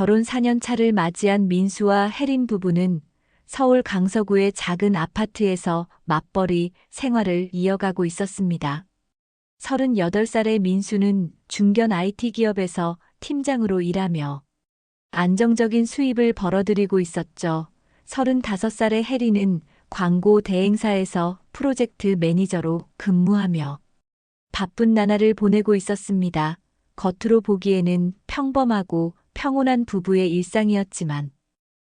결혼 4년 차를 맞이한 민수와 혜린 부부는 서울 강서구의 작은 아파트에서 맞벌이 생활을 이어가고 있었습니다. 38살의 민수는 중견 IT 기업에서 팀장으로 일하며 안정적인 수입을 벌어들이고 있었죠. 35살의 혜린은 광고 대행사에서 프로젝트 매니저로 근무하며 바쁜 나날을 보내고 있었습니다. 겉으로 보기에는 평범하고 평온한 부부의 일상이었지만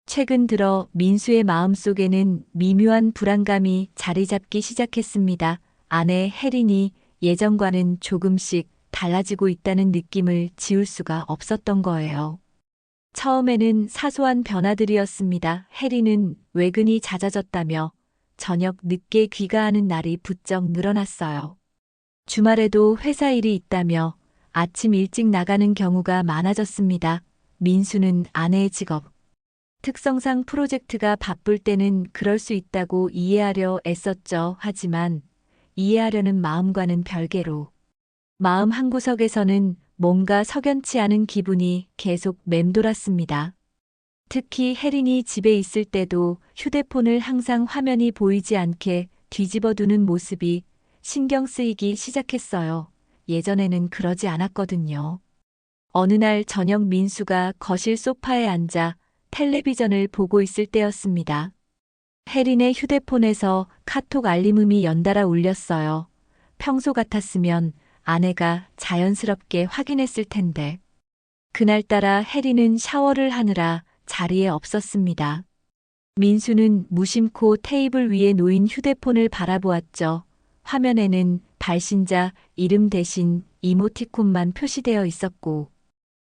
최근 들어 민수의 마음속에는 미묘한 불안감이 자리 잡기 시작했습니다. 아내 혜린이 예전과는 조금씩 달라지고 있다는 느낌을 지울 수가 없었던 거예요. 처음에는 사소한 변화들이었습니다. 혜린은 외근이 잦아졌다며 저녁 늦게 귀가하는 날이 부쩍 늘어났어요. 주말에도 회사 일이 있다며 아침 일찍 나가는 경우가 많아졌습니다. 민수는 아내의 직업, 특성상 프로젝트가 바쁠 때는 그럴 수 있다고 이해하려 애썼죠. 하지만 이해하려는 마음과는 별개로 마음 한구석에서는 뭔가 석연치 않은 기분이 계속 맴돌았습니다. 특히 혜린이 집에 있을 때도 휴대폰을 항상 화면이 보이지 않게 뒤집어 두는 모습이 신경 쓰이기 시작했어요. 예전에는 그러지 않았거든요. 어느 날 저녁 민수가 거실 소파에 앉아 텔레비전을 보고 있을 때였습니다. 혜린의 휴대폰에서 카톡 알림음이 연달아 울렸어요. 평소 같았으면 아내가 자연스럽게 확인했을 텐데. 그날따라 혜린은 샤워를 하느라 자리에 없었습니다. 민수는 무심코 테이블 위에 놓인 휴대폰을 바라보았죠. 화면에는 발신자 이름 대신 이모티콘만 표시되어 있었고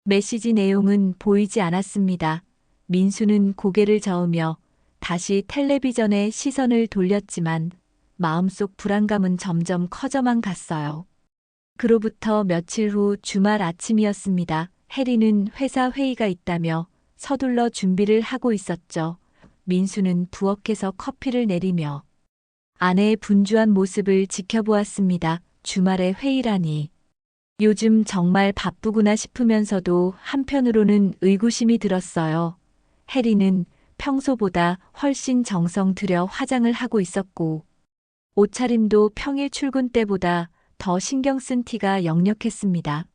메시지 내용은 보이지 않았습니다. 민수는 고개를 저으며 다시 텔레비전에 시선을 돌렸지만 마음속 불안감은 점점 커져만 갔어요. 그로부터 며칠 후 주말 아침이었습니다. 혜린은 회사 회의가 있다며 서둘러 준비를 하고 있었죠. 민수는 부엌에서 커피를 내리며 아내의 분주한 모습을 지켜보았습니다. 주말에 회의라니. 요즘 정말 바쁘구나 싶으면서도 한편으로는 의구심이 들었어요. 혜린은 평소보다 훨씬 정성 들여 화장을 하고 있었고 옷차림도 평일 출근 때보다 더 신경 쓴 티가 역력했습니다.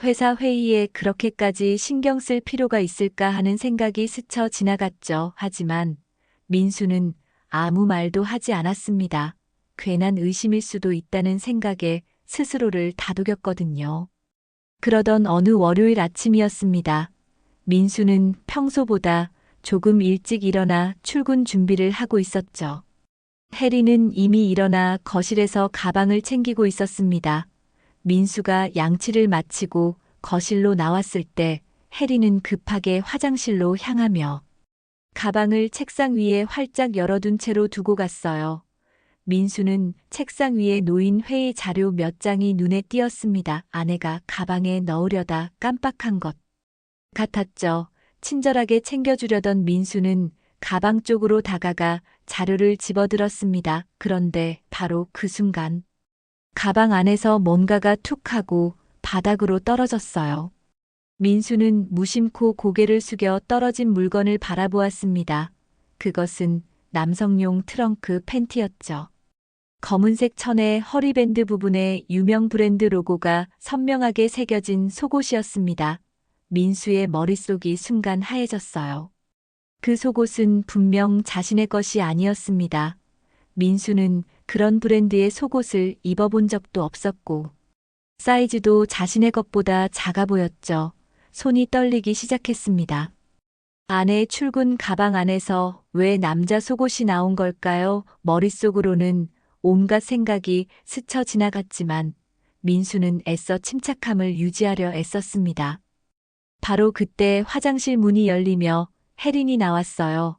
회사 회의에 그렇게까지 신경 쓸 필요가 있을까 하는 생각이 스쳐 지나갔죠. 하지만 민수는 아무 말도 하지 않았습니다. 괜한 의심일 수도 있다는 생각에 스스로를 다독였거든요. 그러던 어느 월요일 아침이었습니다. 민수는 평소보다 조금 일찍 일어나 출근 준비를 하고 있었죠. 혜린은 이미 일어나 거실에서 가방을 챙기고 있었습니다. 민수가 양치를 마치고 거실로 나왔을 때 혜린은 급하게 화장실로 향하며 가방을 책상 위에 활짝 열어둔 채로 두고 갔어요. 민수는 책상 위에 놓인 회의 자료 몇 장이 눈에 띄었습니다. 아내가 가방에 넣으려다 깜빡한 것 같았죠. 친절하게 챙겨주려던 민수는 가방 쪽으로 다가가 자료를 집어들었습니다. 그런데 바로 그 순간 가방 안에서 뭔가가 툭 하고 바닥으로 떨어졌어요. 민수는 무심코 고개를 숙여 떨어진 물건을 바라보았습니다. 그것은 남성용 트렁크 팬티였죠. 검은색 천에 허리밴드 부분에 유명 브랜드 로고가 선명하게 새겨진 속옷이었습니다. 민수의 머릿속이 순간 하얘졌어요. 그 속옷은 분명 자신의 것이 아니었습니다. 민수는 그런 브랜드의 속옷을 입어본 적도 없었고 사이즈도 자신의 것보다 작아 보였죠. 손이 떨리기 시작했습니다. 아내의 출근 가방 안에서 왜 남자 속옷이 나온 걸까요? 머릿속으로는 온갖 생각이 스쳐 지나갔지만 민수는 애써 침착함을 유지하려 애썼습니다. 바로 그때 화장실 문이 열리며 혜린이 나왔어요.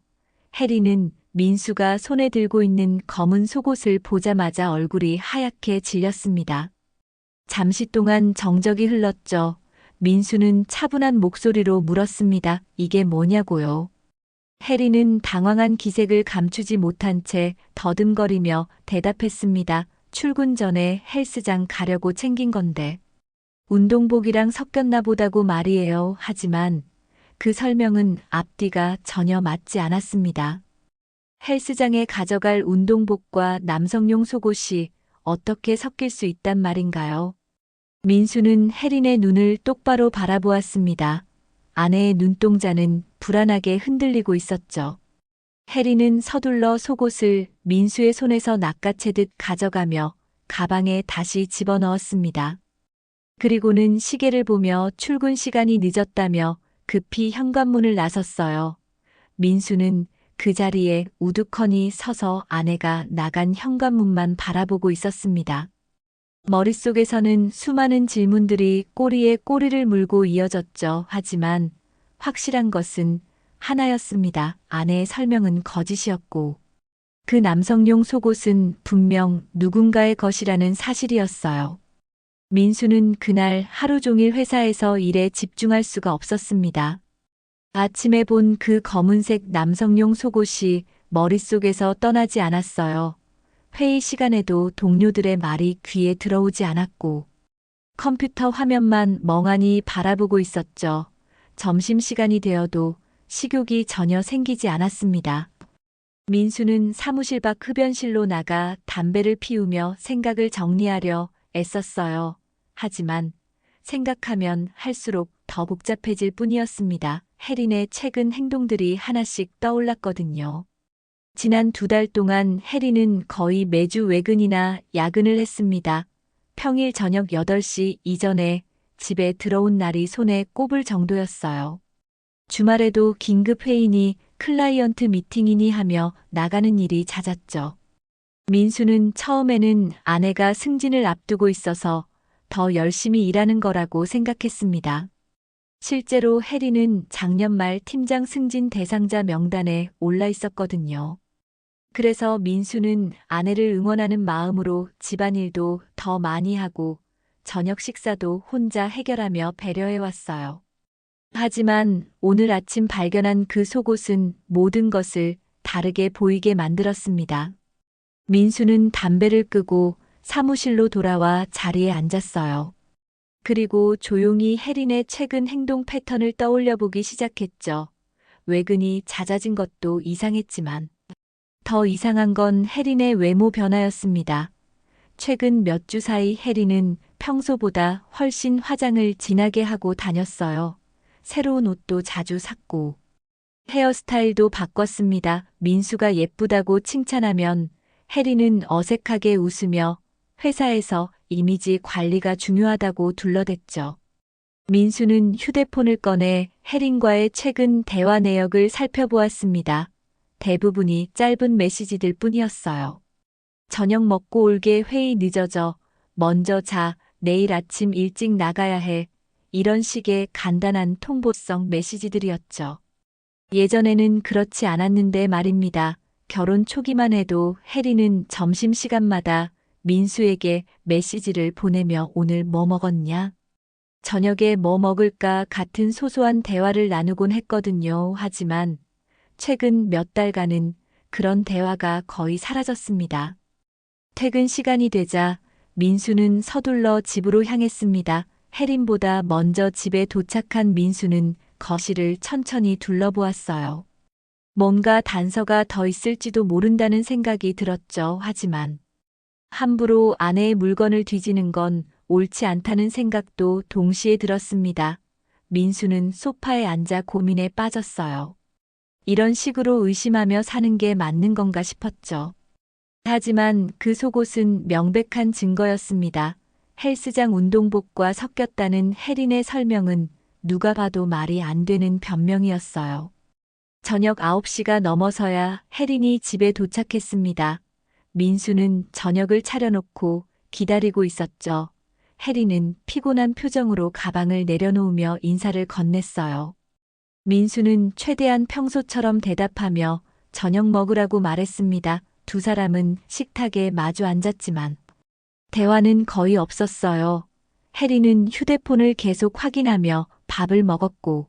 혜린은 민수가 손에 들고 있는 검은 속옷을 보자마자 얼굴이 하얗게 질렸습니다. 잠시 동안 정적이 흘렀죠. 민수는 차분한 목소리로 물었습니다. 이게 뭐냐고요? 혜린은 당황한 기색을 감추지 못한 채 더듬거리며 대답했습니다. 출근 전에 헬스장 가려고 챙긴 건데. 운동복이랑 섞였나 보다고 말이에요. 하지만 그 설명은 앞뒤가 전혀 맞지 않았습니다. 헬스장에 가져갈 운동복과 남성용 속옷이 어떻게 섞일 수 있단 말인가요? 민수는 혜린의 눈을 똑바로 바라보았습니다. 아내의 눈동자는 불안하게 흔들리고 있었죠. 혜린은 서둘러 속옷을 민수의 손에서 낚아채듯 가져가며 가방에 다시 집어넣었습니다. 그리고는 시계를 보며 출근 시간이 늦었다며 급히 현관문을 나섰어요. 민수는 그 자리에 우두커니 서서 아내가 나간 현관문만 바라보고 있었습니다. 머릿속에서는 수많은 질문들이 꼬리에 꼬리를 물고 이어졌죠. 하지만 확실한 것은 하나였습니다. 아내의 설명은 거짓이었고 그 남성용 속옷은 분명 누군가의 것이라는 사실이었어요. 민수는 그날 하루 종일 회사에서 일에 집중할 수가 없었습니다. 아침에 본 그 검은색 남성용 속옷이 머릿속에서 떠나지 않았어요. 회의 시간에도 동료들의 말이 귀에 들어오지 않았고 컴퓨터 화면만 멍하니 바라보고 있었죠. 점심시간이 되어도 식욕이 전혀 생기지 않았습니다. 민수는 사무실 밖 흡연실로 나가 담배를 피우며 생각을 정리하려 애썼어요. 하지만 생각하면 할수록 더 복잡해질 뿐이었습니다. 혜린의 최근 행동들이 하나씩 떠올랐거든요. 지난 2달 동안 혜린은 거의 매주 외근이나 야근을 했습니다. 평일 저녁 8시 이전에 집에 들어온 날이 손에 꼽을 정도였어요. 주말에도 긴급 회의니 클라이언트 미팅이니 하며 나가는 일이 잦았죠. 민수는 처음에는 아내가 승진을 앞두고 있어서 더 열심히 일하는 거라고 생각했습니다. 실제로 혜린은 작년 말 팀장 승진 대상자 명단에 올라 있었거든요. 그래서 민수는 아내를 응원하는 마음으로 집안일도 더 많이 하고 저녁 식사도 혼자 해결하며 배려해왔어요. 하지만 오늘 아침 발견한 그 속옷은 모든 것을 다르게 보이게 만들었습니다. 민수는 담배를 끄고 사무실로 돌아와 자리에 앉았어요. 그리고 조용히 혜린의 최근 행동 패턴을 떠올려 보기 시작했죠. 외근이 잦아진 것도 이상했지만 더 이상한 건 혜린의 외모 변화였습니다. 최근 몇 주 사이 혜린은 평소보다 훨씬 화장을 진하게 하고 다녔어요. 새로운 옷도 자주 샀고 헤어스타일도 바꿨습니다. 민수가 예쁘다고 칭찬하면 혜린은 어색하게 웃으며 회사에서 이미지 관리가 중요하다고 둘러댔죠. 민수는 휴대폰을 꺼내 혜린과의 최근 대화 내역을 살펴보았습니다. 대부분이 짧은 메시지들 뿐이었어요. 저녁 먹고 올게, 회의 늦어져, 먼저 자, 내일 아침 일찍 나가야 해. 이런 식의 간단한 통보성 메시지들이었죠. 예전에는 그렇지 않았는데 말입니다. 결혼 초기만 해도 혜린은 점심시간마다 민수에게 메시지를 보내며 오늘 뭐 먹었냐? 저녁에 뭐 먹을까 같은 소소한 대화를 나누곤 했거든요. 하지만 최근 몇 달간은 그런 대화가 거의 사라졌습니다. 퇴근 시간이 되자 민수는 서둘러 집으로 향했습니다. 혜린보다 먼저 집에 도착한 민수는 거실을 천천히 둘러보았어요. 뭔가 단서가 더 있을지도 모른다는 생각이 들었죠. 하지만 함부로 아내의 물건을 뒤지는 건 옳지 않다는 생각도 동시에 들었습니다. 민수는 소파에 앉아 고민에 빠졌어요. 이런 식으로 의심하며 사는 게 맞는 건가 싶었죠. 하지만 그 속옷은 명백한 증거였습니다. 헬스장 운동복과 섞였다는 혜린의 설명은 누가 봐도 말이 안 되는 변명이었어요. 저녁 9시가 넘어서야 혜린이 집에 도착했습니다. 민수는 저녁을 차려놓고 기다리고 있었죠. 혜린은 피곤한 표정으로 가방을 내려놓으며 인사를 건넸어요. 민수는 최대한 평소처럼 대답하며 저녁 먹으라고 말했습니다. 두 사람은 식탁에 마주 앉았지만 대화는 거의 없었어요. 혜린은 휴대폰을 계속 확인하며 밥을 먹었고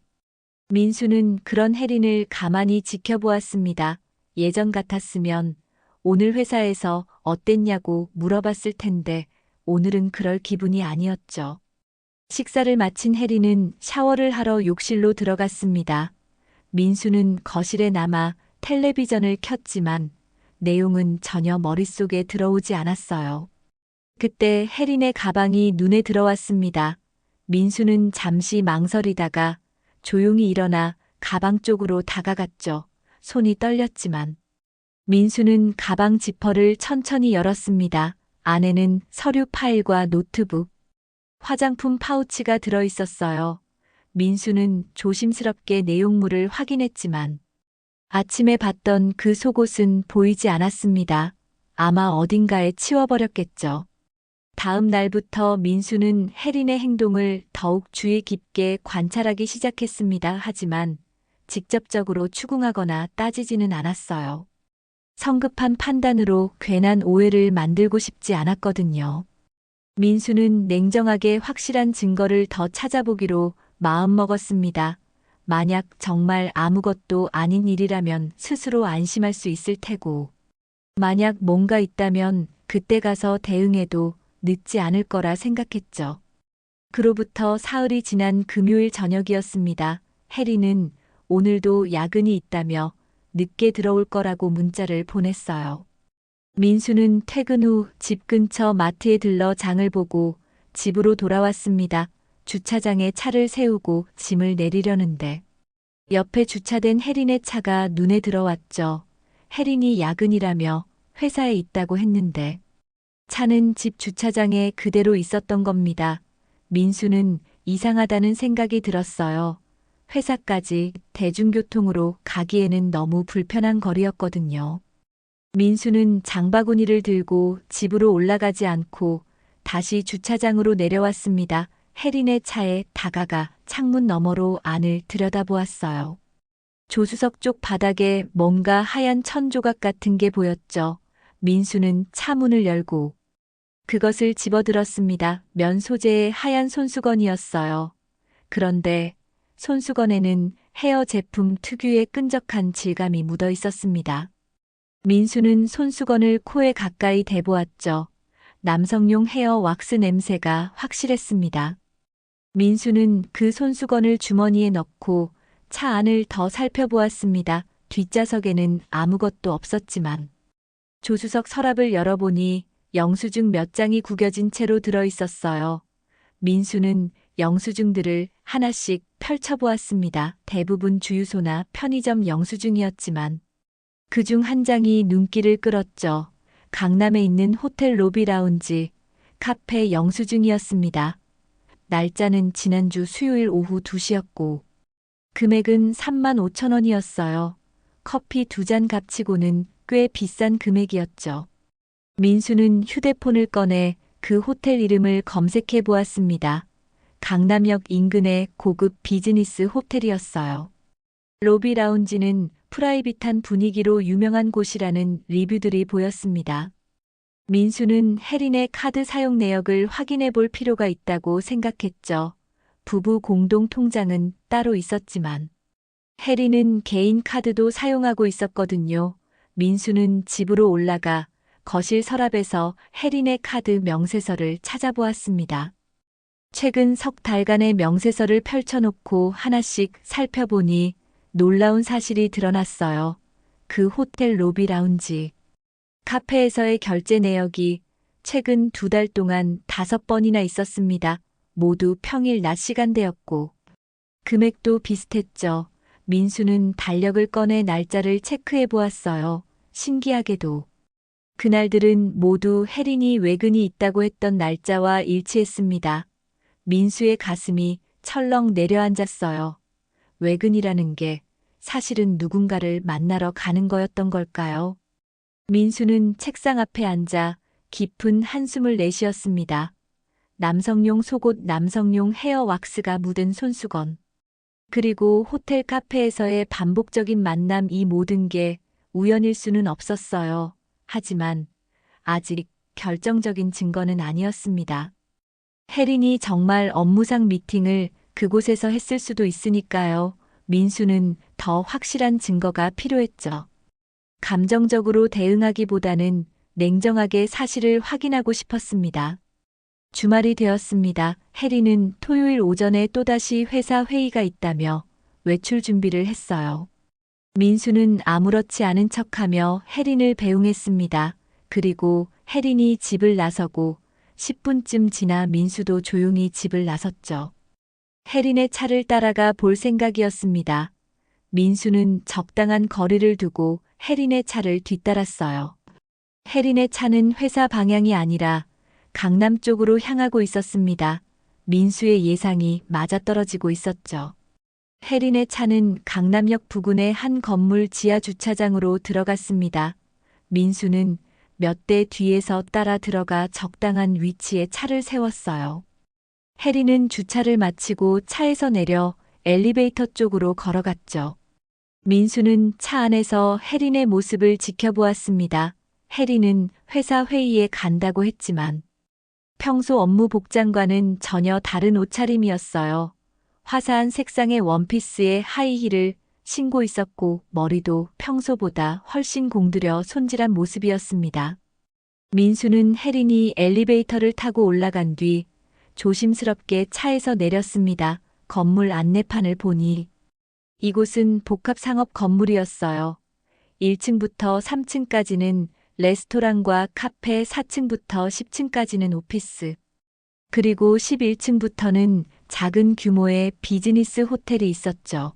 민수는 그런 혜린을 가만히 지켜보았습니다. 예전 같았으면 오늘 회사에서 어땠냐고 물어봤을 텐데 오늘은 그럴 기분이 아니었죠. 식사를 마친 혜리는 샤워를 하러 욕실로 들어갔습니다. 민수는 거실에 남아 텔레비전을 켰지만 내용은 전혀 머릿속에 들어오지 않았어요. 그때 혜린의 가방이 눈에 들어왔습니다. 민수는 잠시 망설이다가 조용히 일어나 가방 쪽으로 다가갔죠. 손이 떨렸지만. 민수는 가방 지퍼를 천천히 열었습니다. 안에는 서류 파일과 노트북, 화장품 파우치가 들어 있었어요. 민수는 조심스럽게 내용물을 확인했지만 아침에 봤던 그 속옷은 보이지 않았습니다. 아마 어딘가에 치워버렸겠죠. 다음 날부터 민수는 혜린의 행동을 더욱 주의 깊게 관찰하기 시작했습니다. 하지만 직접적으로 추궁하거나 따지지는 않았어요. 성급한 판단으로 괜한 오해를 만들고 싶지 않았거든요. 민수는 냉정하게 확실한 증거를 더 찾아보기로 마음먹었습니다. 만약 정말 아무것도 아닌 일이라면 스스로 안심할 수 있을 테고, 만약 뭔가 있다면 그때 가서 대응해도 늦지 않을 거라 생각했죠. 그로부터 사흘이 지난 금요일 저녁이었습니다. 혜리는 오늘도 야근이 있다며 늦게 들어올 거라고 문자를 보냈어요. 민수는 퇴근 후 집 근처 마트에 들러 장을 보고 집으로 돌아왔습니다. 주차장에 차를 세우고 짐을 내리려는데 옆에 주차된 혜린의 차가 눈에 들어왔죠. 혜린이 야근이라며 회사에 있다고 했는데 차는 집 주차장에 그대로 있었던 겁니다. 민수는 이상하다는 생각이 들었어요. 회사까지 대중교통으로 가기에는 너무 불편한 거리였거든요. 민수는 장바구니를 들고 집으로 올라가지 않고 다시 주차장으로 내려왔습니다. 혜린의 차에 다가가 창문 너머로 안을 들여다보았어요. 조수석 쪽 바닥에 뭔가 하얀 천조각 같은 게 보였죠. 민수는 차 문을 열고 그것을 집어들었습니다. 면 소재의 하얀 손수건이었어요. 그런데 손수건에는 헤어 제품 특유의 끈적한 질감이 묻어 있었습니다. 민수는 손수건을 코에 가까이 대보았죠. 남성용 헤어 왁스 냄새가 확실했습니다. 민수는 그 손수건을 주머니에 넣고 차 안을 더 살펴보았습니다. 뒷좌석에는 아무것도 없었지만 조수석 서랍을 열어보니 영수증 몇 장이 구겨진 채로 들어 있었어요. 민수는 영수증들을 하나씩 펼쳐보았습니다. 대부분 주유소나 편의점 영수증이었지만 그중 한 장이 눈길을 끌었죠. 강남에 있는 호텔 로비 라운지 카페 영수증이었습니다. 날짜는 지난주 수요일 오후 2시였고 금액은 35,000원이었어요. 커피 2잔 값치고는 꽤 비싼 금액이었죠. 민수는 휴대폰을 꺼내 그 호텔 이름을 검색해 보았습니다. 강남역 인근의 고급 비즈니스 호텔이었어요. 로비 라운지는 프라이빗한 분위기로 유명한 곳이라는 리뷰들이 보였습니다. 민수는 혜린의 카드 사용 내역을 확인해 볼 필요가 있다고 생각했죠. 부부 공동 통장은 따로 있었지만 혜린은 개인 카드도 사용하고 있었거든요. 민수는 집으로 올라가 거실 서랍에서 혜린의 카드 명세서를 찾아보았습니다. 최근 석 달간의 명세서를 펼쳐놓고 하나씩 살펴보니 놀라운 사실이 드러났어요. 그 호텔 로비 라운지 카페에서의 결제 내역이 최근 2달 동안 5번이나 있었습니다. 모두 평일 낮 시간대였고 금액도 비슷했죠. 민수는 달력을 꺼내 날짜를 체크해 보았어요. 신기하게도 그날들은 모두 혜린이 외근이 있다고 했던 날짜와 일치했습니다. 민수의 가슴이 철렁 내려앉았어요. 외근이라는 게 사실은 누군가를 만나러 가는 거였던 걸까요? 민수는 책상 앞에 앉아 깊은 한숨을 내쉬었습니다. 남성용 속옷, 남성용 헤어 왁스가 묻은 손수건. 그리고 호텔 카페에서의 반복적인 만남, 이 모든 게 우연일 수는 없었어요. 하지만 아직 결정적인 증거는 아니었습니다. 혜린이 정말 업무상 미팅을 그곳에서 했을 수도 있으니까요. 민수는 더 확실한 증거가 필요했죠. 감정적으로 대응하기보다는 냉정하게 사실을 확인하고 싶었습니다. 주말이 되었습니다. 해리는 토요일 오전에 또다시 회사 회의가 있다며 외출 준비를 했어요. 민수는 아무렇지 않은 척하며 혜린을 배웅했습니다. 그리고 혜린이 집을 나서고 10분쯤 지나 민수도 조용히 집을 나섰죠. 혜린의 차를 따라가 볼 생각이었습니다. 민수는 적당한 거리를 두고 혜린의 차를 뒤따랐어요. 혜린의 차는 회사 방향이 아니라 강남 쪽으로 향하고 있었습니다. 민수의 예상이 맞아떨어지고 있었죠. 혜린의 차는 강남역 부근의 한 건물 지하 주차장으로 들어갔습니다. 민수는 몇 대 뒤에서 따라 들어가 적당한 위치에 차를 세웠어요. 혜린은 주차를 마치고 차에서 내려 엘리베이터 쪽으로 걸어갔죠. 민수는 차 안에서 혜린의 모습을 지켜보았습니다. 혜린은 회사 회의에 간다고 했지만 평소 업무 복장과는 전혀 다른 옷차림이었어요. 화사한 색상의 원피스에 하이힐을 신고 있었고 머리도 평소보다 훨씬 공들여 손질한 모습이었습니다. 민수는 혜린이 엘리베이터를 타고 올라간 뒤 조심스럽게 차에서 내렸습니다. 건물 안내판을 보니 이곳은 복합상업 건물이었어요. 1층부터 3층까지는 레스토랑과 카페, 4층부터 10층까지는 오피스, 그리고 11층부터는 작은 규모의 비즈니스 호텔이 있었죠.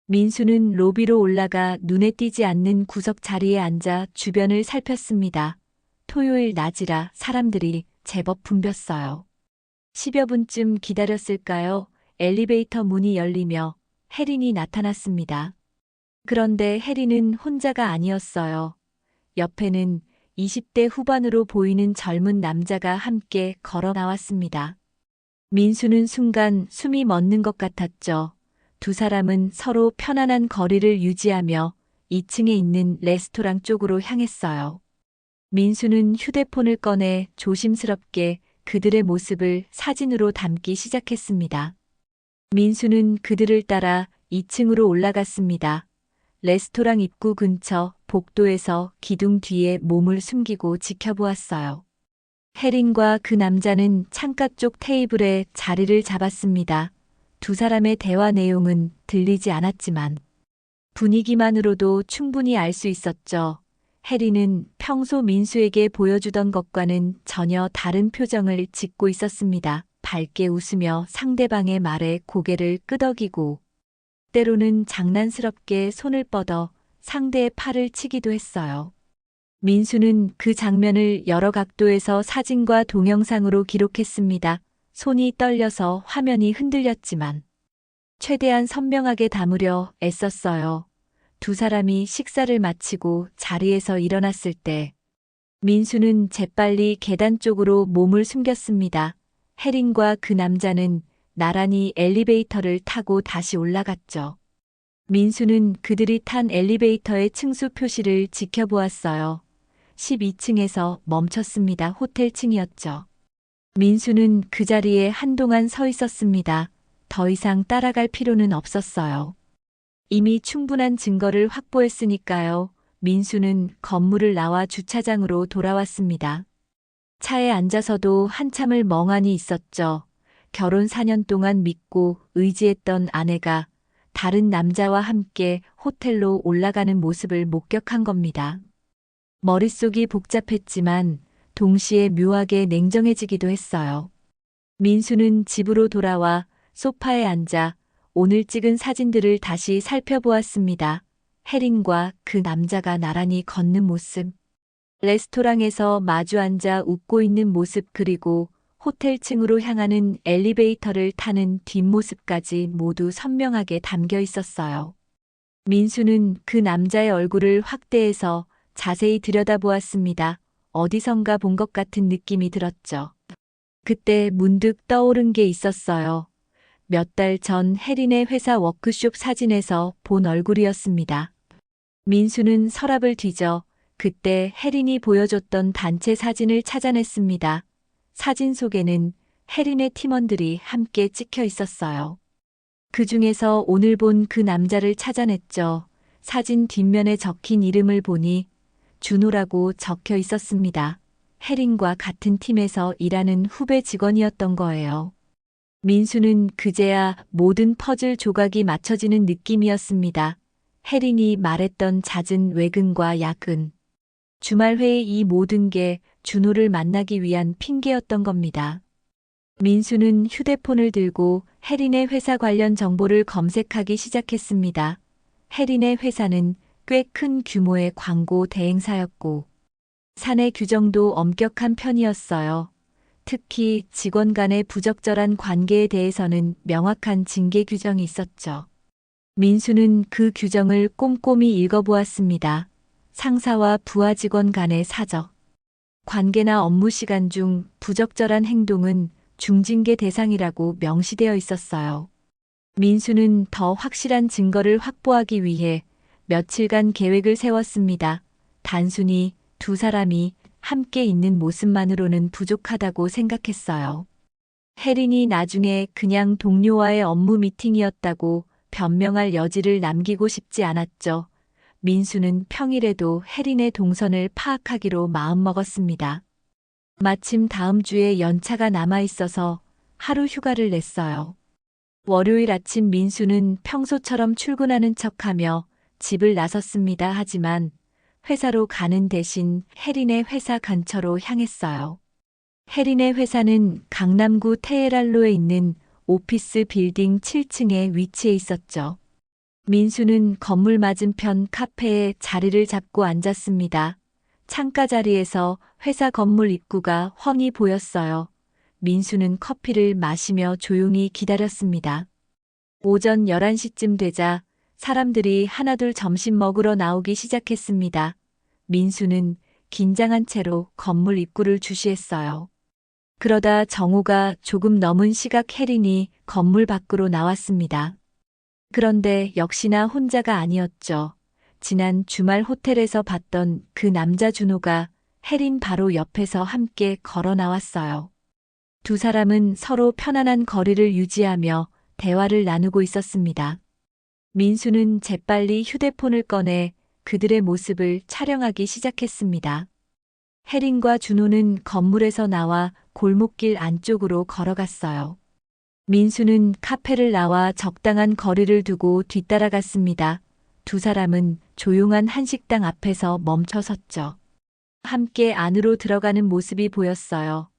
민수는 로비로 올라가 눈에 띄지 않는 구석 자리에 앉아 주변을 살폈습니다. 토요일 낮이라 사람들이 제법 붐볐어요. 10여 분쯤 기다렸을까요? 엘리베이터 문이 열리며 혜린이 나타났습니다. 그런데 혜린은 혼자가 아니었어요. 옆에는 20대 후반으로 보이는 젊은 남자가 함께 걸어 나왔습니다. 민수는 순간 숨이 멎는 것 같았죠. 두 사람은 서로 편안한 거리를 유지하며 2층에 있는 레스토랑 쪽으로 향했어요. 민수는 휴대폰을 꺼내 조심스럽게 그들의 모습을 사진으로 담기 시작했습니다. 민수는 그들을 따라 2층으로 올라갔습니다. 레스토랑 입구 근처 복도에서 기둥 뒤에 몸을 숨기고 지켜보았어요. 혜린과 그 남자는 창가 쪽 테이블에 자리를 잡았습니다. 두 사람의 대화 내용은 들리지 않았지만 분위기만으로도 충분히 알 수 있었죠. 혜린은 평소 민수에게 보여주던 것과는 전혀 다른 표정을 짓고 있었습니다. 밝게 웃으며 상대방의 말에 고개를 끄덕이고 때로는 장난스럽게 손을 뻗어 상대의 팔을 치기도 했어요. 민수는 그 장면을 여러 각도에서 사진과 동영상으로 기록했습니다. 손이 떨려서 화면이 흔들렸지만 최대한 선명하게 담으려 애썼어요. 두 사람이 식사를 마치고 자리에서 일어났을 때 민수는 재빨리 계단 쪽으로 몸을 숨겼습니다. 혜린과 그 남자는 나란히 엘리베이터를 타고 다시 올라갔죠. 민수는 그들이 탄 엘리베이터의 층수 표시를 지켜보았어요. 12층에서 멈췄습니다. 호텔층이었죠. 민수는 그 자리에 한동안 서 있었습니다. 더 이상 따라갈 필요는 없었어요. 이미 충분한 증거를 확보했으니까요. 민수는 건물을 나와 주차장으로 돌아왔습니다. 차에 앉아서도 한참을 멍하니 있었죠. 결혼 4년 동안 믿고 의지했던 아내가 다른 남자와 함께 호텔로 올라가는 모습을 목격한 겁니다. 머릿속이 복잡했지만 동시에 묘하게 냉정해지기도 했어요. 민수는 집으로 돌아와 소파에 앉아 오늘 찍은 사진들을 다시 살펴보았습니다. 혜린과 그 남자가 나란히 걷는 모습, 레스토랑에서 마주 앉아 웃고 있는 모습, 그리고 호텔층으로 향하는 엘리베이터를 타는 뒷모습까지 모두 선명하게 담겨 있었어요. 민수는 그 남자의 얼굴을 확대해서 자세히 들여다보았습니다. 어디선가 본 것 같은 느낌이 들었죠. 그때 문득 떠오른 게 있었어요. 몇 달 전 혜린의 회사 워크숍 사진에서 본 얼굴이었습니다. 민수는 서랍을 뒤져 그때 혜린이 보여줬던 단체 사진을 찾아냈습니다. 사진 속에는 혜린의 팀원들이 함께 찍혀 있었어요. 그 중에서 오늘 본 그 남자를 찾아냈죠. 사진 뒷면에 적힌 이름을 보니 준호라고 적혀 있었습니다. 혜린과 같은 팀에서 일하는 후배 직원이었던 거예요. 민수는 그제야 모든 퍼즐 조각이 맞춰지는 느낌이었습니다. 혜린이 말했던 잦은 외근과 야근, 주말 회의 이 모든 게 준호를 만나기 위한 핑계였던 겁니다. 민수는 휴대폰을 들고 혜린의 회사 관련 정보를 검색하기 시작했습니다. 혜린의 회사는 꽤 큰 규모의 광고 대행사였고 사내 규정도 엄격한 편이었어요. 특히 직원 간의 부적절한 관계에 대해서는 명확한 징계 규정이 있었죠. 민수는 그 규정을 꼼꼼히 읽어보았습니다. 상사와 부하 직원 간의 사적 관계나 업무 시간 중 부적절한 행동은 중징계 대상이라고 명시되어 있었어요. 민수는 더 확실한 증거를 확보하기 위해 며칠간 계획을 세웠습니다. 단순히 두 사람이 함께 있는 모습만으로는 부족하다고 생각했어요. 혜린이 나중에 그냥 동료와의 업무 미팅이었다고 변명할 여지를 남기고 싶지 않았죠. 민수는 평일에도 혜린의 동선을 파악하기로 마음먹었습니다. 마침 다음 주에 연차가 남아 있어서 하루 휴가를 냈어요. 월요일 아침 민수는 평소처럼 출근하는 척하며 집을 나섰습니다. 하지만 회사로 가는 대신 혜린의 회사 근처로 향했어요. 혜린의 회사는 강남구 테헤랄로에 있는 오피스 빌딩 7층에 위치해 있었죠. 민수는 건물 맞은편 카페에 자리를 잡고 앉았습니다. 창가 자리에서 회사 건물 입구가 훤히 보였어요. 민수는 커피를 마시며 조용히 기다렸습니다. 오전 11시쯤 되자 사람들이 하나둘 점심 먹으러 나오기 시작했습니다. 민수는 긴장한 채로 건물 입구를 주시했어요. 그러다 정오가 조금 넘은 시각 혜린이 건물 밖으로 나왔습니다. 그런데 역시나 혼자가 아니었죠. 지난 주말 호텔에서 봤던 그 남자 준호가 혜린 바로 옆에서 함께 걸어 나왔어요. 두 사람은 서로 편안한 거리를 유지하며 대화를 나누고 있었습니다. 민수는 재빨리 휴대폰을 꺼내 그들의 모습을 촬영하기 시작했습니다. 혜린과 준호는 건물에서 나와 골목길 안쪽으로 걸어갔어요. 민수는 카페를 나와 적당한 거리를 두고 뒤따라갔습니다. 두 사람은 조용한 한식당 앞에서 멈춰 섰죠. 함께 안으로 들어가는 모습이 보였어요.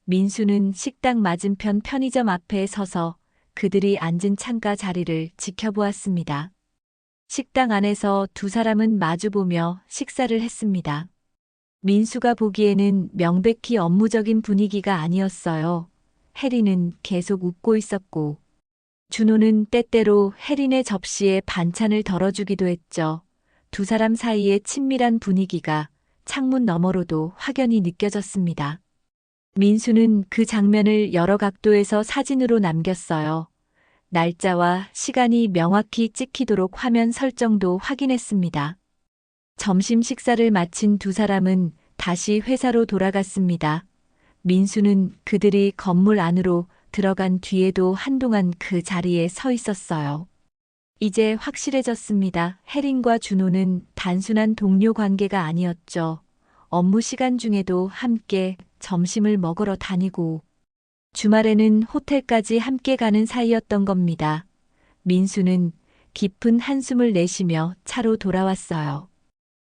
민수는 식당 맞은편 편의점 앞에 서서 그들이 앉은 창가 자리를 지켜보았습니다. 식당 안에서 두 사람은 마주보며 식사를 했습니다. 민수가 보기에는 명백히 업무적인 분위기가 아니었어요. 혜린은 계속 웃고 있었고, 준호는 때때로 혜린의 접시에 반찬을 덜어주기도 했죠. 두 사람 사이의 친밀한 분위기가 창문 너머로도 확연히 느껴졌습니다. 민수는 그 장면을 여러 각도에서 사진으로 남겼어요. 날짜와 시간이 명확히 찍히도록 화면 설정도 확인했습니다. 점심 식사를 마친 두 사람은 다시 회사로 돌아갔습니다. 민수는 그들이 건물 안으로 들어간 뒤에도 한동안 그 자리에 서 있었어요. 이제 확실해졌습니다. 혜린과 준호는 단순한 동료 관계가 아니었죠. 업무 시간 중에도 함께 점심을 먹으러 다니고 주말에는 호텔까지 함께 가는 사이였던 겁니다. 민수는 깊은 한숨을 내쉬며 차로 돌아왔어요.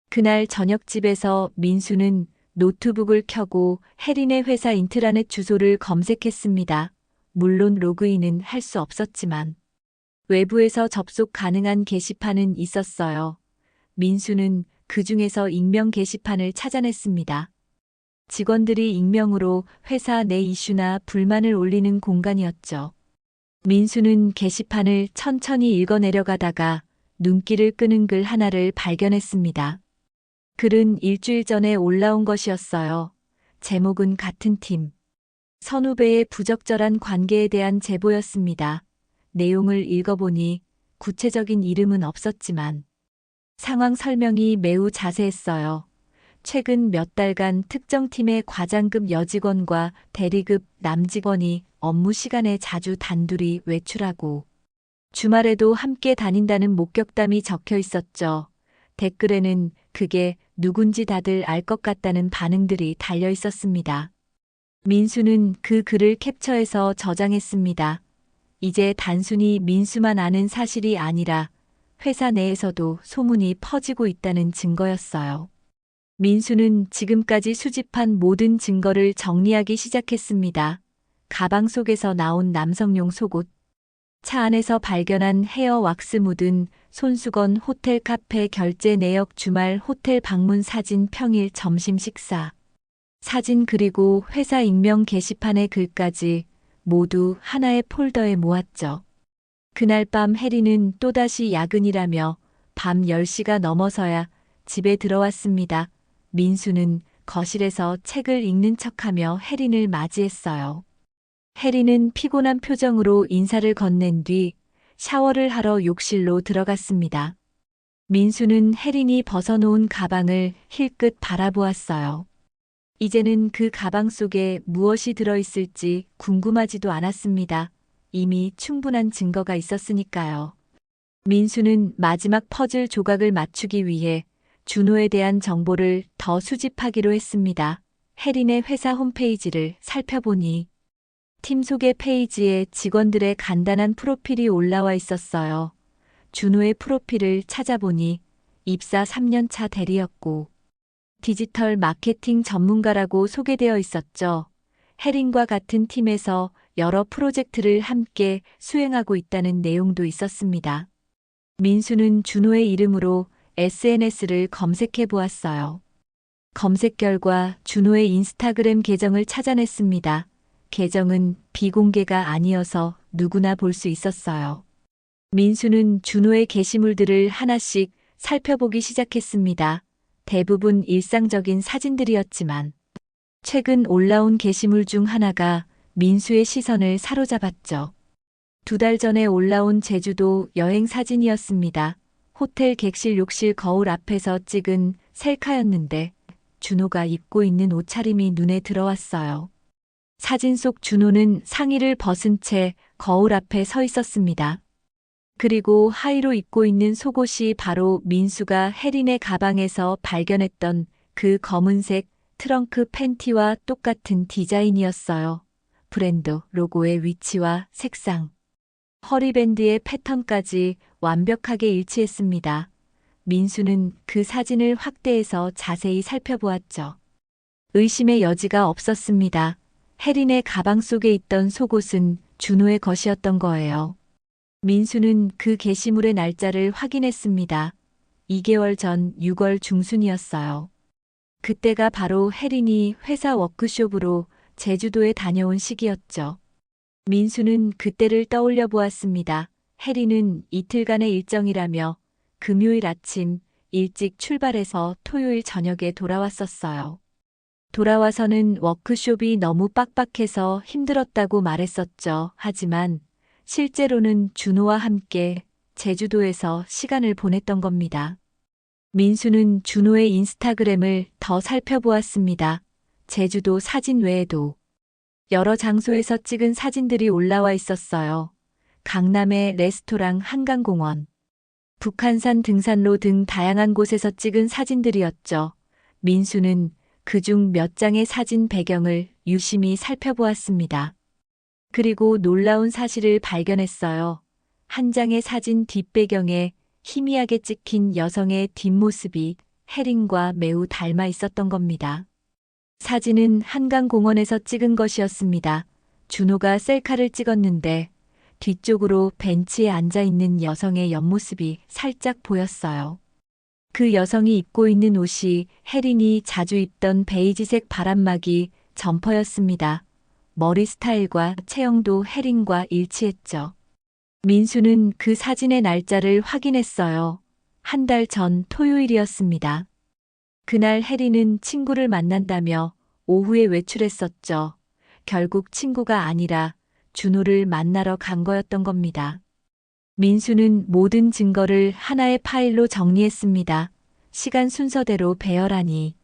그날 저녁집에서 민수는 노트북을 켜고 혜린의 회사 인트라넷 주소를 검색했습니다. 물론 로그인은 할 수 없었지만 외부에서 접속 가능한 게시판은 있었어요. 민수는 그 중에서 익명 게시판을 찾아냈습니다. 직원들이 익명으로 회사 내 이슈나 불만을 올리는 공간이었죠. 민수는 게시판을 천천히 읽어내려가다가 눈길을 끄는 글 하나를 발견했습니다. 글은 일주일 전에 올라온 것이었어요. 제목은 같은 팀. 선후배의 부적절한 관계에 대한 제보였습니다. 내용을 읽어보니 구체적인 이름은 없었지만 상황 설명이 매우 자세했어요. 최근 몇 달간 특정 팀의 과장급 여직원과 대리급 남직원이 업무 시간에 자주 단둘이 외출하고 주말에도 함께 다닌다는 목격담이 적혀 있었죠. 댓글에는 그게 누군지 다들 알 것 같다는 반응들이 달려 있었습니다. 민수는 그 글을 캡처해서 저장했습니다. 이제 단순히 민수만 아는 사실이 아니라 회사 내에서도 소문이 퍼지고 있다는 증거였어요. 민수는 지금까지 수집한 모든 증거를 정리하기 시작했습니다. 가방 속에서 나온 남성용 속옷, 차 안에서 발견한 헤어 왁스 묻은 손수건 호텔 카페 결제 내역 주말 호텔 방문 사진 평일 점심 식사 사진 그리고 회사 익명 게시판의 글까지 모두 하나의 폴더에 모았죠. 그날 밤 해리는 또다시 야근이라며 밤 10시가 넘어서야 집에 들어왔습니다. 민수는 거실에서 책을 읽는 척하며 해린을 맞이했어요. 해리는 피곤한 표정으로 인사를 건넨 뒤 샤워를 하러 욕실로 들어갔습니다. 민수는 해린이 벗어놓은 가방을 힐끗 바라보았어요. 이제는 그 가방 속에 무엇이 들어있을지 궁금하지도 않았습니다. 이미 충분한 증거가 있었으니까요. 민수는 마지막 퍼즐 조각을 맞추기 위해 준호에 대한 정보를 더 수집하기로 했습니다. 해린의 회사 홈페이지를 살펴보니 팀 소개 페이지에 직원들의 간단한 프로필이 올라와 있었어요. 준호의 프로필을 찾아보니 입사 3년 차 대리였고 디지털 마케팅 전문가라고 소개되어 있었죠. 해린과 같은 팀에서 여러 프로젝트를 함께 수행하고 있다는 내용도 있었습니다. 민수는 준호의 이름으로 SNS를 검색해 보았어요. 검색 결과 준호의 인스타그램 계정을 찾아냈습니다. 계정은 비공개가 아니어서 누구나 볼 수 있었어요. 민수는 준호의 게시물들을 하나씩 살펴보기 시작했습니다. 대부분 일상적인 사진들이었지만 최근 올라온 게시물 중 하나가 민수의 시선을 사로잡았죠. 2달 전에 올라온 제주도 여행 사진이었습니다. 호텔 객실 욕실 거울 앞에서 찍은 셀카였는데 준호가 입고 있는 옷차림이 눈에 들어왔어요. 사진 속 준호는 상의를 벗은 채 거울 앞에 서 있었습니다. 그리고 하의로 입고 있는 속옷이 바로 민수가 해린의 가방에서 발견했던 그 검은색 트렁크 팬티와 똑같은 디자인이었어요. 브랜드 로고의 위치와 색상, 허리밴드의 패턴까지 완벽하게 일치했습니다. 민수는 그 사진을 확대해서 자세히 살펴보았죠. 의심의 여지가 없었습니다. 해린의 가방 속에 있던 속옷은 준호의 것이었던 거예요. 민수는 그 게시물의 날짜를 확인했습니다. 2개월 전 6월 중순이었어요. 그때가 바로 해린이 회사 워크숍으로 제주도에 다녀온 시기였죠. 민수는 그때를 떠올려 보았습니다. 해린은 이틀간의 일정이라며 금요일 아침 일찍 출발해서 토요일 저녁에 돌아왔었어요. 돌아와서는 워크숍이 너무 빡빡해서 힘들었다고 말했었죠. 하지만 실제로는 준호와 함께 제주도에서 시간을 보냈던 겁니다. 민수는 준호의 인스타그램을 더 살펴보았습니다. 제주도 사진 외에도 여러 장소에서 찍은 사진들이 올라와 있었어요. 강남의 레스토랑 한강공원, 북한산 등산로 등 다양한 곳에서 찍은 사진들이었죠. 민수는 그중 몇 장의 사진 배경을 유심히 살펴보았습니다. 그리고 놀라운 사실을 발견했어요. 한 장의 사진 뒷배경에 희미하게 찍힌 여성의 뒷모습이 해린과 매우 닮아 있었던 겁니다. 사진은 한강공원에서 찍은 것이었습니다. 준호가 셀카를 찍었는데 뒤쪽으로 벤치에 앉아 있는 여성의 옆모습이 살짝 보였어요. 그 여성이 입고 있는 옷이 해린이 자주 입던 베이지색 바람막이 점퍼였습니다. 머리 스타일과 체형도 해린과 일치했죠. 민수는 그 사진의 날짜를 확인했어요. 한 달 전 토요일이었습니다. 그날 해린은 친구를 만난다며 오후에 외출했었죠. 결국 친구가 아니라 준호를 만나러 간 거였던 겁니다. 민수는 모든 증거를 하나의 파일로 정리했습니다. 시간 순서대로 배열하니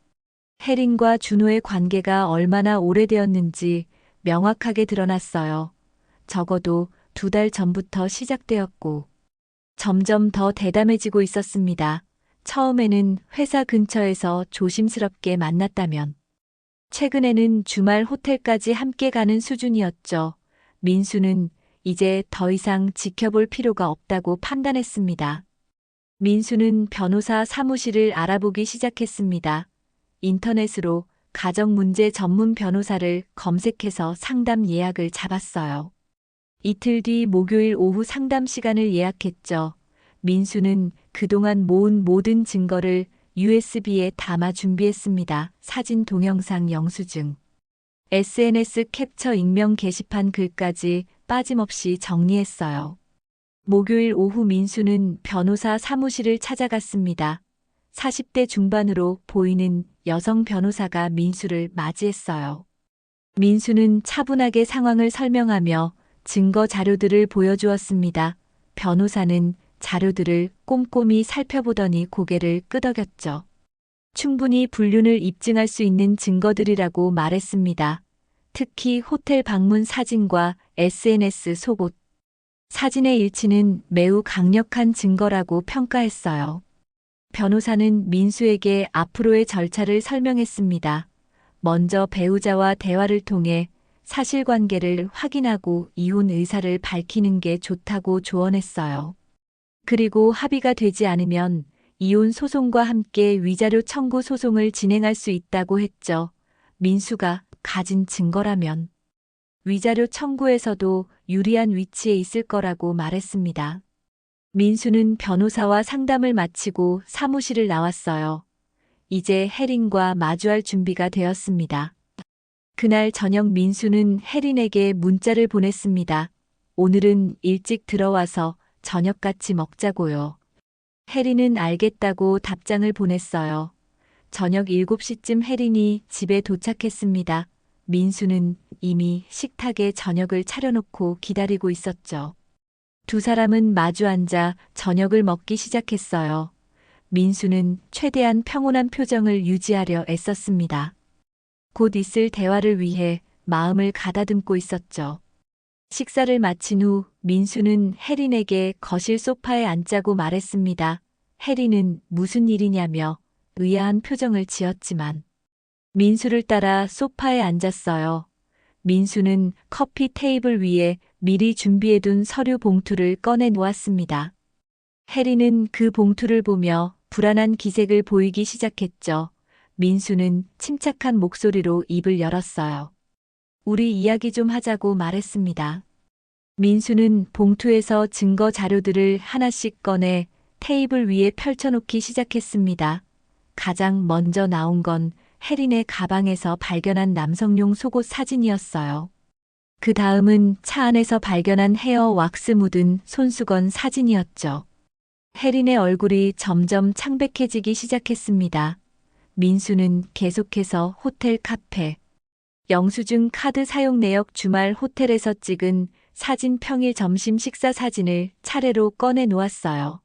해린과 준호의 관계가 얼마나 오래되었는지 명확하게 드러났어요. 적어도 2달 전부터 시작되었고 점점 더 대담해지고 있었습니다. 처음에는 회사 근처에서 조심스럽게 만났다면 최근에는 주말 호텔까지 함께 가는 수준이었죠. 민수는 이제 더 이상 지켜볼 필요가 없다고 판단했습니다. 민수는 변호사 사무실을 알아보기 시작했습니다. 인터넷으로 가정문제 전문 변호사를 검색해서 상담 예약을 잡았어요. 이틀 뒤 목요일 오후 상담 시간을 예약했죠. 민수는 그동안 모은 모든 증거를 USB에 담아 준비했습니다. 사진, 동영상, 영수증, SNS 캡처, 익명 게시판 글까지 빠짐없이 정리했어요. 목요일 오후 민수는 변호사 사무실을 찾아갔습니다. 40대 중반으로 보이는 여성 변호사가 민수를 맞이했어요. 민수는 차분하게 상황을 설명하며 증거 자료들을 보여주었습니다. 변호사는 자료들을 꼼꼼히 살펴보더니 고개를 끄덕였죠. 충분히 불륜을 입증할 수 있는 증거들이라고 말했습니다. 특히 호텔 방문 사진과 SNS 속옷 사진의 일치는 매우 강력한 증거라고 평가했어요. 변호사는 민수에게 앞으로의 절차를 설명했습니다. 먼저 배우자와 대화를 통해 사실관계를 확인하고 이혼 의사를 밝히는 게 좋다고 조언했어요. 그리고 합의가 되지 않으면 이혼 소송과 함께 위자료 청구 소송을 진행할 수 있다고 했죠. 민수가 가진 증거라면 위자료 청구에서도 유리한 위치에 있을 거라고 말했습니다. 민수는 변호사와 상담을 마치고 사무실을 나왔어요. 이제 혜린과 마주할 준비가 되었습니다. 그날 저녁 민수는 혜린에게 문자를 보냈습니다. 오늘은 일찍 들어와서 저녁 같이 먹자고요. 혜린은 알겠다고 답장을 보냈어요. 저녁 7시쯤 혜린이 집에 도착했습니다. 민수는 이미 식탁에 저녁을 차려놓고 기다리고 있었죠. 두 사람은 마주 앉아 저녁을 먹기 시작했어요. 민수는 최대한 평온한 표정을 유지하려 애썼습니다. 곧 있을 대화를 위해 마음을 가다듬고 있었죠. 식사를 마친 후 민수는 혜린에게 거실 소파에 앉자고 말했습니다. 혜린은 무슨 일이냐며 의아한 표정을 지었지만 민수를 따라 소파에 앉았어요. 민수는 커피 테이블 위에 미리 준비해둔 서류 봉투를 꺼내 놓았습니다. 혜린은 그 봉투를 보며 불안한 기색을 보이기 시작했죠. 민수는 침착한 목소리로 입을 열었어요. 우리 이야기 좀 하자고 말했습니다. 민수는 봉투에서 증거 자료들을 하나씩 꺼내 테이블 위에 펼쳐놓기 시작했습니다. 가장 먼저 나온 건 혜린의 가방에서 발견한 남성용 속옷 사진이었어요. 그 다음은 차 안에서 발견한 헤어 왁스 묻은 손수건 사진이었죠. 혜린의 얼굴이 점점 창백해지기 시작했습니다. 민수는 계속해서 호텔 카페, 영수증 카드 사용 내역, 주말 호텔에서 찍은 사진, 평일 점심 식사 사진을 차례로 꺼내 놓았어요.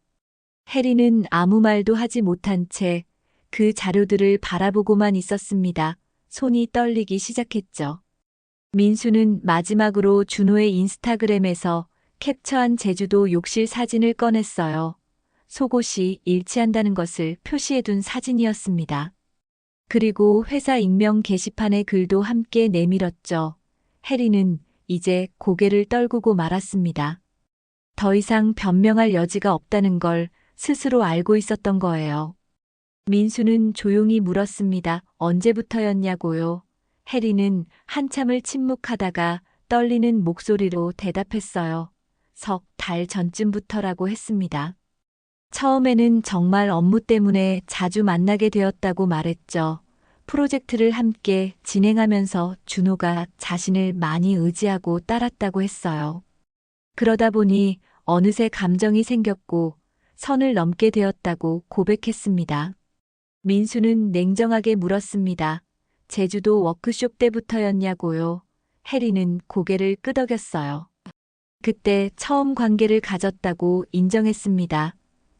혜린은 아무 말도 하지 못한 채 그 자료들을 바라보고만 있었습니다. 손이 떨리기 시작했죠. 민수는 마지막으로 준호의 인스타그램에서 캡처한 제주도 욕실 사진을 꺼냈어요. 속옷이 일치한다는 것을 표시해둔 사진이었습니다. 그리고 회사 익명 게시판의 글도 함께 내밀었죠. 혜린은 이제 고개를 떨구고 말았습니다. 더 이상 변명할 여지가 없다는 걸 스스로 알고 있었던 거예요. 민수는 조용히 물었습니다. 언제부터였냐고요? 혜린은 한참을 침묵하다가 떨리는 목소리로 대답했어요. 석 달 전쯤부터라고 했습니다. 처음에는 정말 업무 때문에 자주 만나게 되었다고 말했죠. 프로젝트를 함께 진행하면서 준호가 자신을 많이 의지하고 따랐다고 했어요. 그러다 보니 어느새 감정이 생겼고 선을 넘게 되었다고 고백했습니다. 민수는 냉정하게 물었습니다. 제주도 워크숍 때부터였냐고요? 혜린은 고개를 끄덕였어요. 그때 처음 관계를 가졌다고 인정했습니다.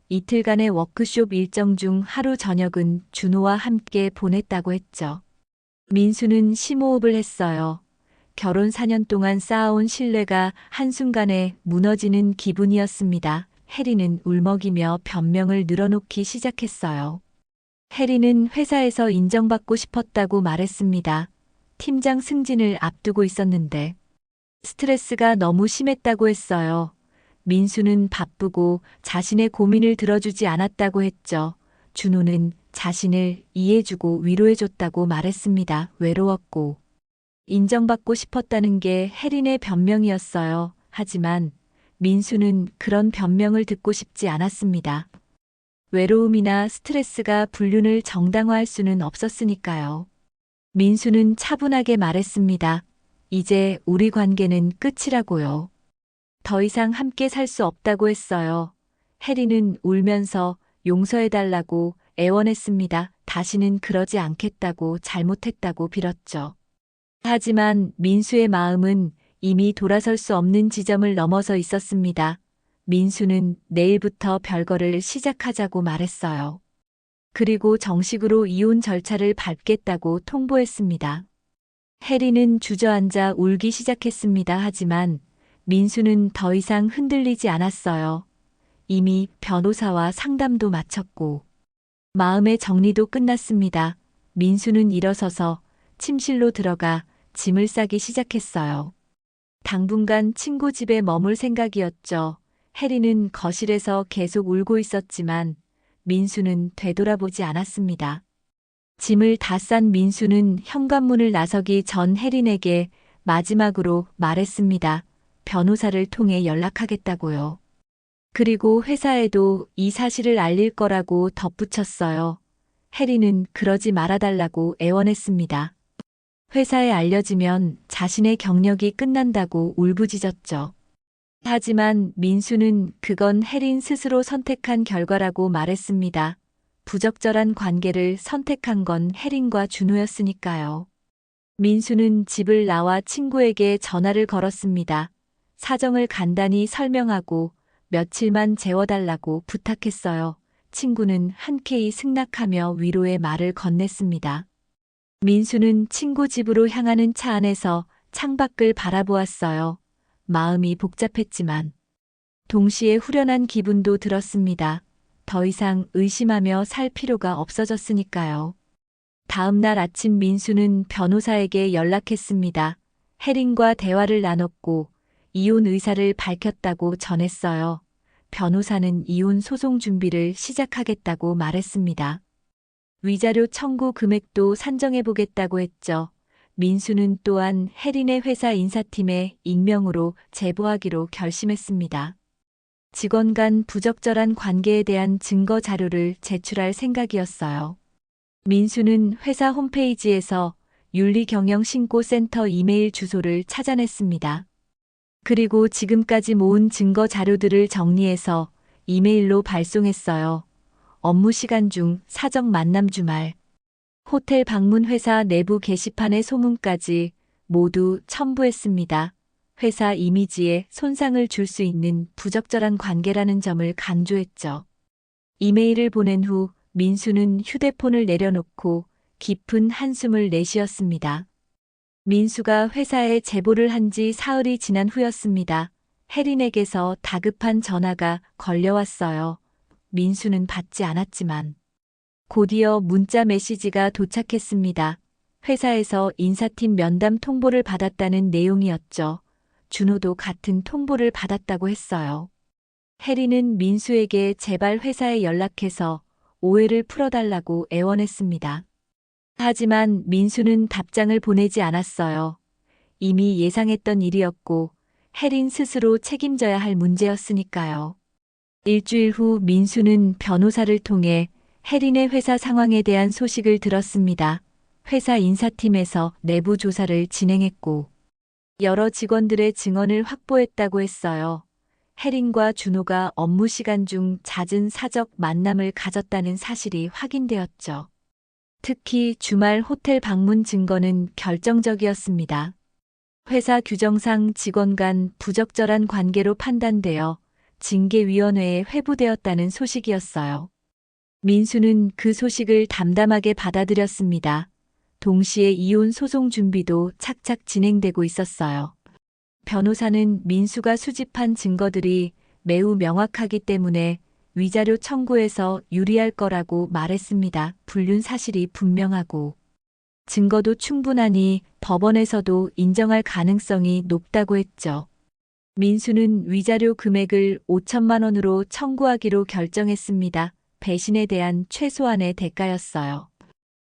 이틀간의 워크숍 일정 중 하루 저녁은 준호와 함께 보냈다고 했죠. 민수는 심호흡을 했어요. 결혼 4년 동안 쌓아온 신뢰가 한순간에 무너지는 기분이었습니다. 해리는 울먹이며 변명을 늘어놓기 시작했어요. 해리는 회사에서 인정받고 싶었다고 말했습니다. 팀장 승진을 앞두고 있었는데 스트레스가 너무 심했다고 했어요. 민수는 바쁘고 자신의 고민을 들어주지 않았다고 했죠. 준호는 자신을 이해해주고 위로해줬다고 말했습니다. 외로웠고 인정받고 싶었다는 게 혜린의 변명이었어요. 하지만 민수는 그런 변명을 듣고 싶지 않았습니다. 외로움이나 스트레스가 불륜을 정당화할 수는 없었으니까요. 민수는 차분하게 말했습니다. 이제 우리 관계는 끝이라고요. 더 이상 함께 살 수 없다고 했어요. 혜리는 울면서 용서해달라고 애원했습니다. 다시는 그러지 않겠다고 잘못했다고 빌었죠. 하지만 민수의 마음은 이미 돌아설 수 없는 지점을 넘어서 있었습니다. 민수는 내일부터 별거를 시작하자고 말했어요. 그리고 정식으로 이혼 절차를 밟겠다고 통보했습니다. 혜리는 주저앉아 울기 시작했습니다. 하지만 민수는 더 이상 흔들리지 않았어요. 이미 변호사와 상담도 마쳤고 마음의 정리도 끝났습니다. 민수는 일어서서 침실로 들어가 짐을 싸기 시작했어요. 당분간 친구 집에 머물 생각이었죠. 혜리는 거실에서 계속 울고 있었지만 민수는 되돌아보지 않았습니다. 짐을 다 싼 민수는 현관문을 나서기 전 혜린에게 마지막으로 말했습니다. 변호사를 통해 연락하겠다고요. 그리고 회사에도 이 사실을 알릴 거라고 덧붙였어요. 혜린은 그러지 말아달라고 애원했습니다. 회사에 알려지면 자신의 경력이 끝난다고 울부짖었죠. 하지만 민수는 그건 혜린 스스로 선택한 결과라고 말했습니다. 부적절한 관계를 선택한 건 혜린과 준호였으니까요. 민수는 집을 나와 친구에게 전화를 걸었습니다. 사정을 간단히 설명하고 며칠만 재워달라고 부탁했어요. 친구는 흔쾌히 승낙하며 위로의 말을 건넸습니다. 민수는 친구 집으로 향하는 차 안에서 창밖을 바라보았어요. 마음이 복잡했지만 동시에 후련한 기분도 들었습니다. 더 이상 의심하며 살 필요가 없어졌으니까요. 다음 날 아침 민수는 변호사에게 연락했습니다. 혜린과 대화를 나눴고 이혼 의사를 밝혔다고 전했어요. 변호사는 이혼 소송 준비를 시작하겠다고 말했습니다. 위자료 청구 금액도 산정해보겠다고 했죠. 민수는 또한 혜린의 회사 인사팀에 익명으로 제보하기로 결심했습니다. 직원 간 부적절한 관계에 대한 증거 자료를 제출할 생각이었어요. 민수는 회사 홈페이지에서 윤리경영신고센터 이메일 주소를 찾아냈습니다. 그리고 지금까지 모은 증거 자료들을 정리해서 이메일로 발송했어요. 업무 시간 중 사적 만남 주말, 호텔 방문 회사 내부 게시판의 소문까지 모두 첨부했습니다. 회사 이미지에 손상을 줄 수 있는 부적절한 관계라는 점을 강조했죠. 이메일을 보낸 후 민수는 휴대폰을 내려놓고 깊은 한숨을 내쉬었습니다. 민수가 회사에 제보를 한 지 사흘이 지난 후였습니다. 혜린에게서 다급한 전화가 걸려왔어요. 민수는 받지 않았지만 곧이어 문자 메시지가 도착했습니다. 회사에서 인사팀 면담 통보를 받았다는 내용이었죠. 준호도 같은 통보를 받았다고 했어요. 혜린은 민수에게 제발 회사에 연락해서 오해를 풀어달라고 애원했습니다. 하지만 민수는 답장을 보내지 않았어요. 이미 예상했던 일이었고 혜린 스스로 책임져야 할 문제였으니까요. 일주일 후 민수는 변호사를 통해 혜린의 회사 상황에 대한 소식을 들었습니다. 회사 인사팀에서 내부 조사를 진행했고 여러 직원들의 증언을 확보했다고 했어요. 혜린과 준호가 업무 시간 중 잦은 사적 만남을 가졌다는 사실이 확인되었죠. 특히 주말 호텔 방문 증거는 결정적이었습니다. 회사 규정상 직원 간 부적절한 관계로 판단되어 징계위원회에 회부되었다는 소식이었어요. 민수는 그 소식을 담담하게 받아들였습니다. 동시에 이혼 소송 준비도 착착 진행되고 있었어요. 변호사는 민수가 수집한 증거들이 매우 명확하기 때문에 위자료 청구에서 유리할 거라고 말했습니다. 불륜 사실이 분명하고 증거도 충분하니 법원에서도 인정할 가능성이 높다고 했죠. 민수는 위자료 금액을 5천만 원으로 청구하기로 결정했습니다. 배신에 대한 최소한의 대가였어요.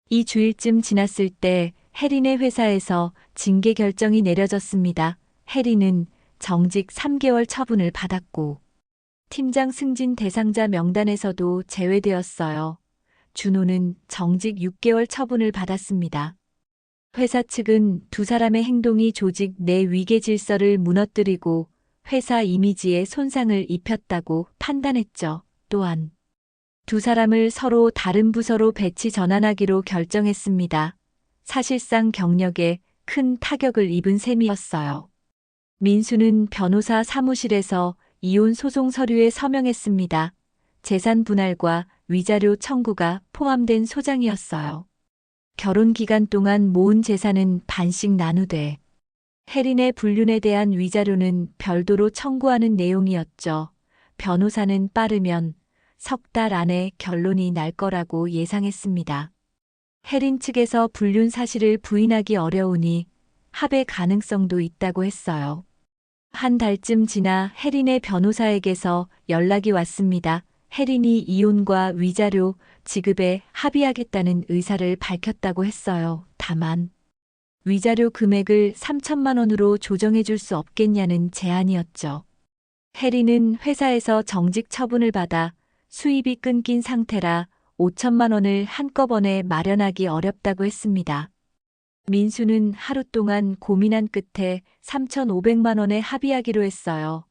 2주일쯤 지났을 때 혜린의 회사에서 징계 결정이 내려졌습니다. 혜린은 정직 3개월 처분을 받았고 팀장 승진 대상자 명단에서도 제외되었어요. 준호는 정직 6개월 처분을 받았습니다. 회사 측은 두 사람의 행동이 조직 내 위계 질서를 무너뜨리고 회사 이미지에 손상을 입혔다고 판단했죠. 또한 두 사람을 서로 다른 부서로 배치 전환하기로 결정했습니다. 사실상 경력에 큰 타격을 입은 셈이었어요. 민수는 변호사 사무실에서 이혼 소송 서류에 서명했습니다. 재산 분할과 위자료 청구가 포함된 소장이었어요. 결혼 기간 동안 모은 재산은 반씩 나누되 혜린의 불륜에 대한 위자료는 별도로 청구하는 내용이었죠. 변호사는 빠르면 석 달 안에 결론이 날 거라고 예상했습니다. 혜린 측에서 불륜 사실을 부인하기 어려우니 합의 가능성도 있다고 했어요. 한 달쯤 지나 혜린의 변호사에게서 연락이 왔습니다. 혜린이 이혼과 위자료 지급에 합의하겠다는 의사를 밝혔다고 했어요. 다만 위자료 금액을 3천만 원으로 조정해 줄 수 없겠냐는 제안이었죠. 혜린은 회사에서 정직 처분을 받아 수입이 끊긴 상태라 5천만 원을 한꺼번에 마련하기 어렵다고 했습니다. 민수는 하루 동안 고민한 끝에 3,500만 원에 합의하기로 했어요.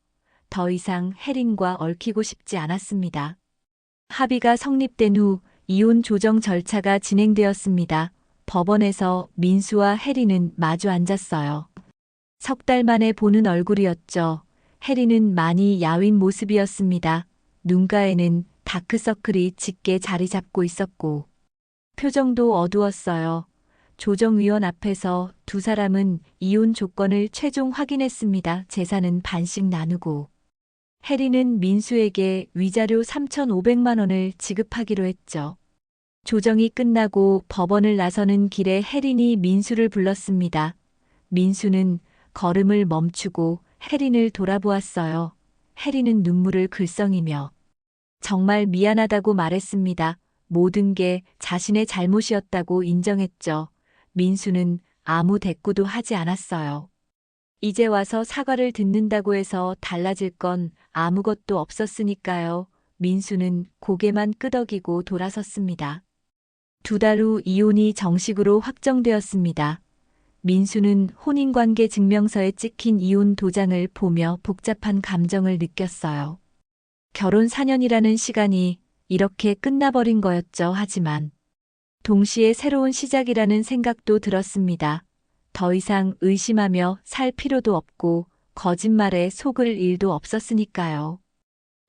더 이상 혜린과 얽히고 싶지 않았습니다. 합의가 성립된 후 이혼 조정 절차가 진행되었습니다. 법원에서 민수와 혜린은 마주 앉았어요. 석 달 만에 보는 얼굴이었죠. 혜린은 많이 야윈 모습이었습니다. 눈가에는 다크서클이 짙게 자리 잡고 있었고 표정도 어두웠어요. 조정위원 앞에서 두 사람은 이혼 조건을 최종 확인했습니다. 재산은 반씩 나누고 혜린은 민수에게 위자료 3,500만 원을 지급하기로 했죠. 조정이 끝나고 법원을 나서는 길에 혜린이 민수를 불렀습니다. 민수는 걸음을 멈추고 혜린을 돌아보았어요. 혜린은 눈물을 글썽이며 정말 미안하다고 말했습니다. 모든 게 자신의 잘못이었다고 인정했죠. 민수는 아무 대꾸도 하지 않았어요. 이제 와서 사과를 듣는다고 해서 달라질 건 아무것도 없었으니까요. 민수는 고개만 끄덕이고 돌아섰습니다. 2달 후 이혼이 정식으로 확정되었습니다. 민수는 혼인관계 증명서에 찍힌 이혼 도장을 보며 복잡한 감정을 느꼈어요. 결혼 4년이라는 시간이 이렇게 끝나버린 거였죠. 하지만 동시에 새로운 시작이라는 생각도 들었습니다. 더 이상 의심하며 살 필요도 없고 거짓말에 속을 일도 없었으니까요.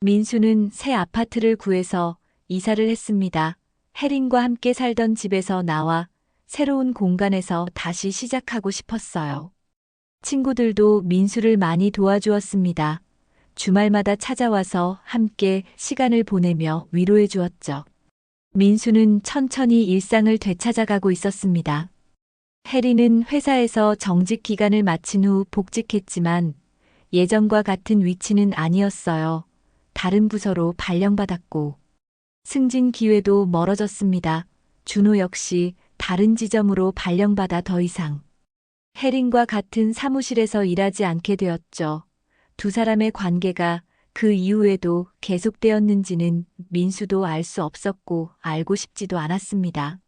민수는 새 아파트를 구해서 이사를 했습니다. 혜린과 함께 살던 집에서 나와 새로운 공간에서 다시 시작하고 싶었어요. 친구들도 민수를 많이 도와주었습니다. 주말마다 찾아와서 함께 시간을 보내며 위로해 주었죠. 민수는 천천히 일상을 되찾아가고 있었습니다. 혜린은 회사에서 정직 기간을 마친 후 복직했지만 예전과 같은 위치는 아니었어요. 다른 부서로 발령받았고 승진 기회도 멀어졌습니다. 준호 역시 다른 지점으로 발령받아 더 이상 혜린과 같은 사무실에서 일하지 않게 되었죠. 두 사람의 관계가 그 이후에도 계속되었는지는 민수도 알 수 없었고 알고 싶지도 않았습니다.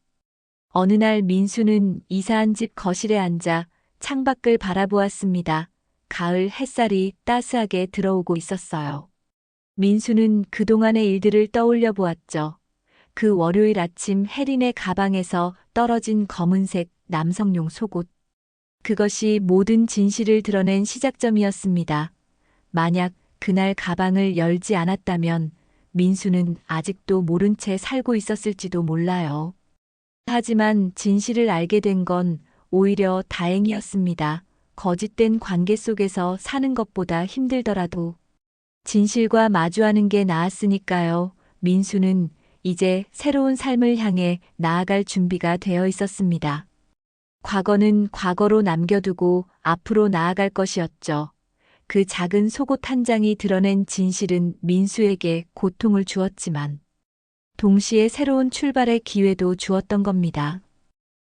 어느 날 민수는 이사한 집 거실에 앉아 창밖을 바라보았습니다. 가을 햇살이 따스하게 들어오고 있었어요. 민수는 그동안의 일들을 떠올려 보았죠. 그 월요일 아침 혜린의 가방에서 떨어진 검은색 남성용 속옷. 그것이 모든 진실을 드러낸 시작점이었습니다. 만약 그날 가방을 열지 않았다면 민수는 아직도 모른 채 살고 있었을지도 몰라요. 하지만 진실을 알게 된 건 오히려 다행이었습니다. 거짓된 관계 속에서 사는 것보다 힘들더라도 진실과 마주하는 게 나았으니까요. 민수는 이제 새로운 삶을 향해 나아갈 준비가 되어 있었습니다. 과거는 과거로 남겨두고 앞으로 나아갈 것이었죠. 그 작은 속옷 한 장이 드러낸 진실은 민수에게 고통을 주었지만 동시에 새로운 출발의 기회도 주었던 겁니다.